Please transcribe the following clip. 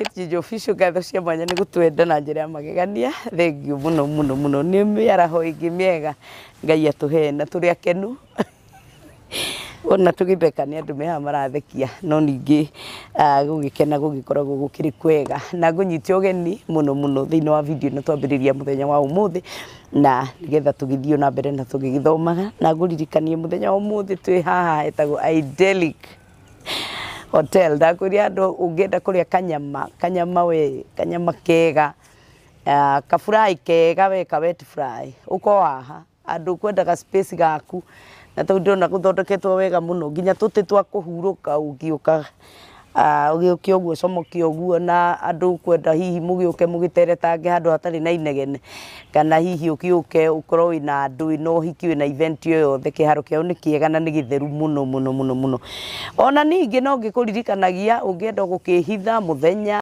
Kitchen Official gatho cia mwanya nĩ gũtwenda na njĩra ya magegania. Thengiũ mũno mũno mũno nĩ mĩaraho ĩngĩ mĩega Ngai atũhe na tũrĩ akenu ona tũgĩtheka nĩ andũ meha marathekia no ningĩ gũgĩkena gũgĩkoragwo gũkĩrĩ kwega na ngũnyite ũgeni mũno mũno thĩinĩ wa video ĩno twambĩrĩria mũthenya wa ũmũthĩ na nĩgetha tũgĩthiĩ na mbere na tũgĩgĩthomaga na ngũririkanie mũthenya wa ũmũthĩ twĩ haha hetagwo Idyllic Hotel. Ndakwĩria andũ ũngĩenda kũrĩa kanyama kega kafry kega weka wet fry uko haha andũ kwendaga space gaku na tondũ ndĩrona gũthondeketwo wega mũno nginya tũtĩ twa kũhurũka ũgĩũka ũgĩũkia ũguo comokia ũguo na andũ kwenda hihi mũgĩũke mũgĩteretange handũ hatarĩ na inegene kana hihi ũgĩũke ũkorwo wĩna andũ wĩna ũhiki wĩna event yothe kĩharo kĩao nĩ kĩega na nĩ gĩtheru mũno mũno mũno mũno. Ona ningĩ no ngĩkũririkanagia ũngĩenda gũkĩhitha mũthenya